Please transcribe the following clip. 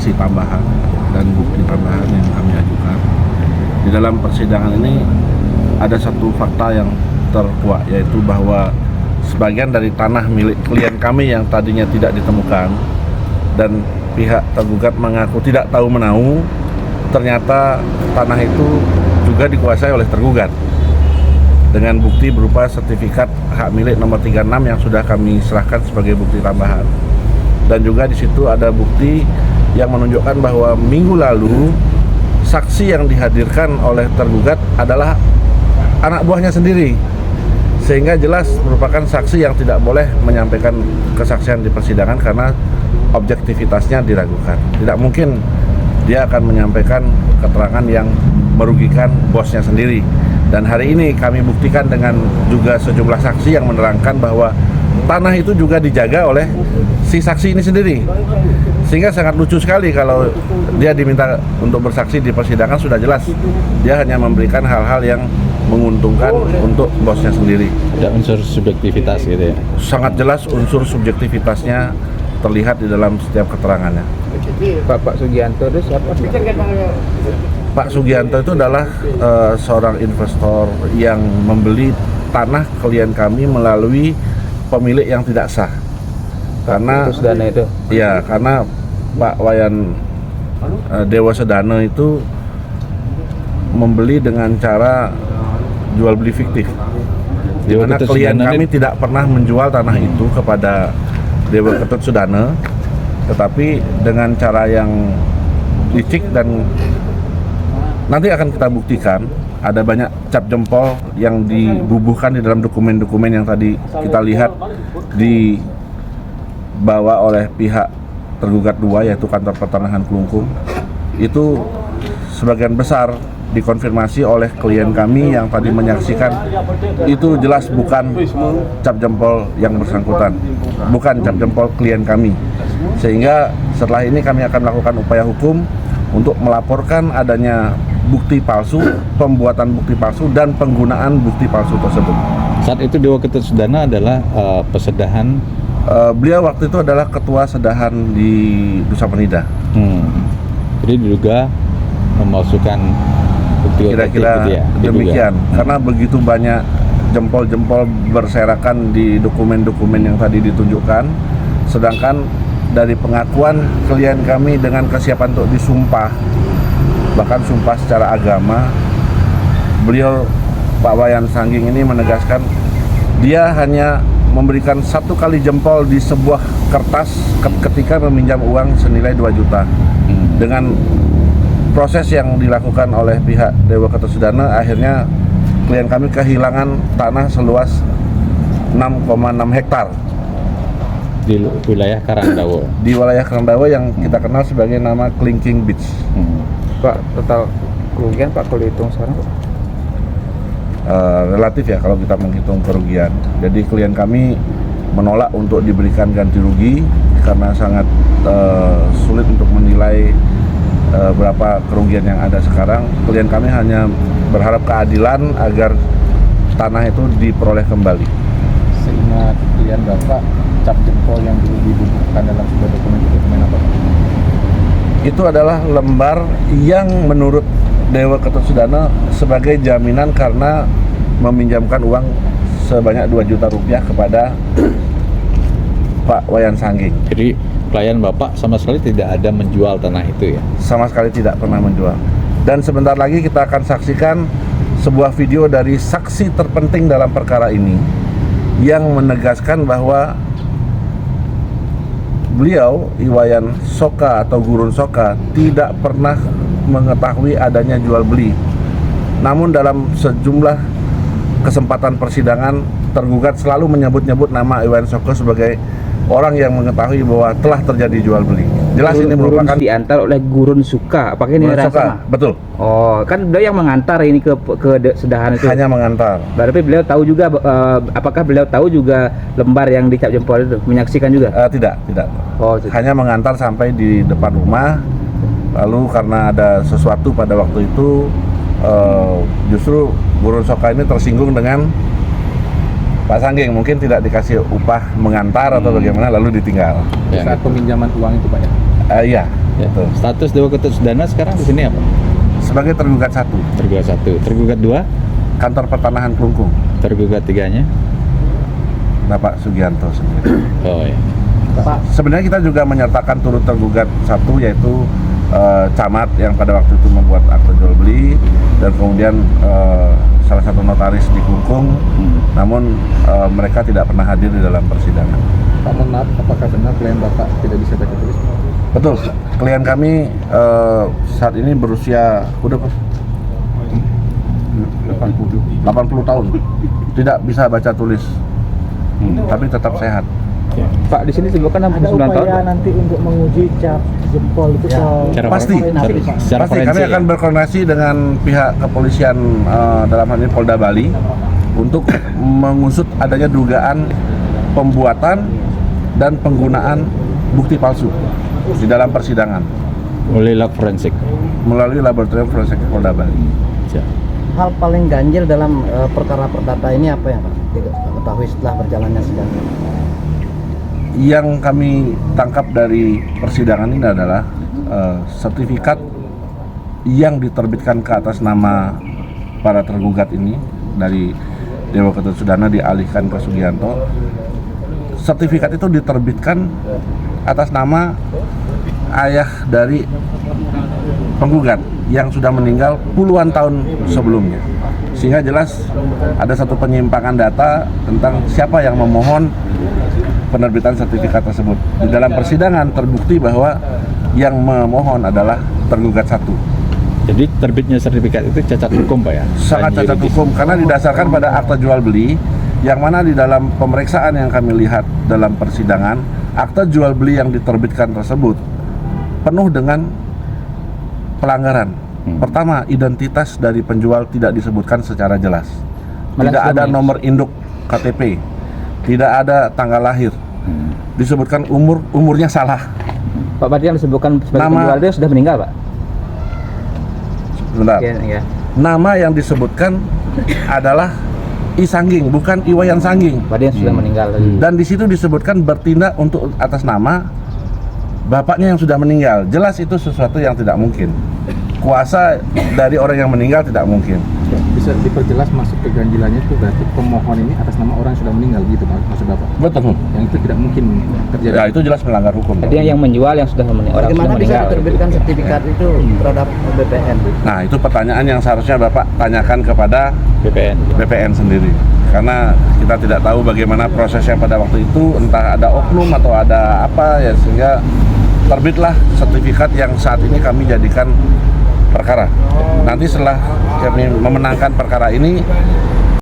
saksi tambahan dan bukti tambahan yang kami ajukan. Di dalam persidangan ini ada satu fakta yang terkuak, yaitu bahwa sebagian dari tanah milik klien kami yang tadinya tidak ditemukan dan pihak tergugat mengaku tidak tahu menahu, ternyata tanah itu juga dikuasai oleh tergugat dengan bukti berupa sertifikat hak milik nomor 36 yang sudah kami serahkan sebagai bukti tambahan. Dan juga di situ ada bukti yang menunjukkan bahwa minggu lalu saksi yang dihadirkan oleh tergugat adalah anak buahnya sendiri, sehingga jelas merupakan saksi yang tidak boleh menyampaikan kesaksian di persidangan karena objektivitasnya diragukan. Tidak mungkin dia akan menyampaikan keterangan yang merugikan bosnya sendiri. Dan hari ini kami buktikan dengan juga sejumlah saksi yang menerangkan bahwa tanah itu juga dijaga oleh si saksi ini sendiri. Sehingga sangat lucu sekali kalau dia diminta untuk bersaksi di persidangan, sudah jelas dia hanya memberikan hal-hal yang menguntungkan untuk bosnya sendiri. Ada unsur subjektivitas gitu ya? Sangat jelas unsur subjektivitasnya terlihat di dalam setiap keterangannya. Pak Sugianto itu siapa? Pak Sugianto itu adalah seorang investor yang membeli tanah klien kami melalui pemilik yang tidak sah. Karena dana itu? Ya, karena Pak Wayan Dewa Sedana itu membeli dengan cara jual beli fiktif, di mana klien kami tidak pernah menjual tanah itu kepada Dewa Ketut Sudana, tetapi dengan cara yang licik, dan nanti akan kita buktikan ada banyak cap jempol yang dibubuhkan di dalam dokumen-dokumen yang tadi kita lihat dibawa oleh pihak tergugat 2, yaitu kantor pertanahan Kelungkung. Itu sebagian besar dikonfirmasi oleh klien kami yang tadi menyaksikan, itu jelas bukan cap jempol yang bersangkutan, bukan cap jempol klien kami. Sehingga setelah ini kami akan melakukan upaya hukum untuk melaporkan adanya bukti palsu, pembuatan bukti palsu, dan penggunaan bukti palsu tersebut. Saat itu Dewa Ketut Sudana adalah pesedahan. Beliau waktu itu adalah ketua sedahan di Nusa Penida. Jadi diduga memalsukan bukti kira-kira gitu ya? Demikian. Karena begitu banyak jempol-jempol berserakan di dokumen-dokumen yang tadi ditunjukkan, sedangkan dari pengakuan klien kami dengan kesiapan untuk disumpah, bahkan sumpah secara agama, beliau Pak Wayan Sangging ini menegaskan dia hanya memberikan 1 kali jempol di sebuah kertas ketika meminjam uang senilai 2 juta. Dengan proses yang dilakukan oleh pihak Dewa Ketut Sudana, akhirnya klien kami kehilangan tanah seluas 6,6 hektar di wilayah Karangdawa. Di wilayah Karangdawa yang kita kenal sebagai nama Kelingking Beach. Pak, total kerugian Pak kalau dihitung sekarang? Relatif ya kalau kita menghitung kerugian. Jadi klien kami menolak untuk diberikan ganti rugi karena sangat sulit untuk menilai berapa kerugian yang ada sekarang. Klien kami hanya berharap keadilan agar tanah itu diperoleh kembali. Seingat klien Bapak, cap jempol yang dulu dibubuhkan dalam sebuah dokumen apa? Itu adalah lembar yang menurut Dewa Ketut Sudana sebagai jaminan karena meminjamkan uang sebanyak 2 juta rupiah kepada Pak Wayan Sangging. Jadi klien Bapak sama sekali tidak ada menjual tanah itu ya? Sama sekali tidak pernah menjual. Dan sebentar lagi kita akan saksikan sebuah video dari saksi terpenting dalam perkara ini yang menegaskan bahwa beliau, Iwayan Soka atau Gurun Soka, tidak pernah mengetahui adanya jual beli. Namun dalam sejumlah kesempatan persidangan, tergugat selalu menyebut-nyebut nama Iwayan Soka sebagai orang yang mengetahui bahwa telah terjadi jual beli. Jelas ini merupakan diantar oleh Gurun Soka. Apakah ini Gurun Soka? sama? Betul. Oh, kan beliau yang mengantar ini ke sedahan itu. Hanya mengantar. Berarti beliau tahu juga, apakah beliau tahu juga lembar yang dicap jempol itu? Menyaksikan juga? Tidak. Oh, tidak. Hanya mengantar sampai di depan rumah. Lalu karena ada sesuatu pada waktu itu, justru Gurun Soka ini tersinggung dengan Pak Sangging, mungkin tidak dikasih upah mengantar atau bagaimana, lalu ditinggal. Saat peminjaman uang itu Pak ya? Iya. Ya. Betul. Status Dewa Ketut Sudana sekarang di sini apa? Sebagai tergugat 1, Tergugat 1, tergugat 2, kantor pertanahan Kelungkung, tergugat 3-nya. Bapak Sugianto sendiri. Oh ya. Pak, Sebenarnya kita juga menyertakan turut tergugat 1, yaitu camat yang pada waktu itu membuat akte jual beli, dan kemudian salah satu notaris di Kelungkung, namun mereka tidak pernah hadir di dalam persidangan. Pak, mohon maaf, apakah benar klien Bapak tidak bisa baca tulis? Betul, klien kami saat ini berusia udah 80 tahun, tidak bisa baca tulis, tapi tetap sehat. Pak, di sini disebutkan ada 69 tahun. upaya nanti untuk menguji cap jempol itu ke Secara Pasti. secara Pasti kami forensik akan ya? berkoordinasi dengan pihak kepolisian dalam hal ini Polda Bali untuk mengusut adanya dugaan pembuatan dan penggunaan bukti palsu di dalam persidangan oleh lab forensik. melalui laboratorium forensik Polda Bali. Ya. hal paling ganjil dalam perkara perdata ini apa ya Pak? Tidak ketahui setelah berjalannya sidang. Yang kami tangkap dari persidangan ini adalah sertifikat yang diterbitkan ke atas nama para tergugat ini dari Dewa Ketut Sudana dialihkan ke Sugianto. Sertifikat itu diterbitkan atas nama ayah dari penggugat yang sudah meninggal puluhan tahun sebelumnya, sehingga jelas ada satu penyimpangan data tentang siapa yang memohon penerbitan sertifikat tersebut. Di dalam persidangan terbukti bahwa yang memohon adalah tergugat 1. Jadi terbitnya sertifikat itu cacat hukum Pak ya? Sangat Dan cacat yuridis. hukum karena didasarkan pada akta jual beli, yang mana di dalam pemeriksaan yang kami lihat dalam persidangan, akta jual beli yang diterbitkan tersebut penuh dengan pelanggaran. Pertama, identitas dari penjual tidak disebutkan secara jelas. Malah Tidak sudah ada menyes- nomor induk KTP, tidak ada tanggal lahir. Disebutkan umurnya salah. Pak, berarti yang disebutkan sebagai Nama- penjual itu sudah meninggal, Pak? Bentar. Iya. Nama yang disebutkan adalah Isangging, bukan Iwayan Sangging. Berarti yang sudah meninggal tadi. Dan di situ disebutkan bertindak untuk atas nama bapaknya yang sudah meninggal. Jelas itu sesuatu yang tidak mungkin. Kuasa dari orang yang meninggal tidak mungkin. Bisa diperjelas maksud keganjilannya itu berarti pemohon ini atas nama orang yang sudah meninggal gitu Pak, maksud Bapak? Betul. Yang itu tidak mungkin terjadi. Ya itu jelas melanggar hukum. Berarti yang menjual yang sudah orang Bagaimana sudah bisa meninggal. diterbitkan sertifikat itu terhadap BPN? Nah itu pertanyaan yang seharusnya Bapak tanyakan kepada BPN. BPN sendiri. Karena kita tidak tahu bagaimana prosesnya pada waktu itu, entah ada oknum atau ada apa ya, sehingga terbitlah sertifikat yang saat ini kami jadikan perkara. Nanti setelah kami memenangkan perkara ini,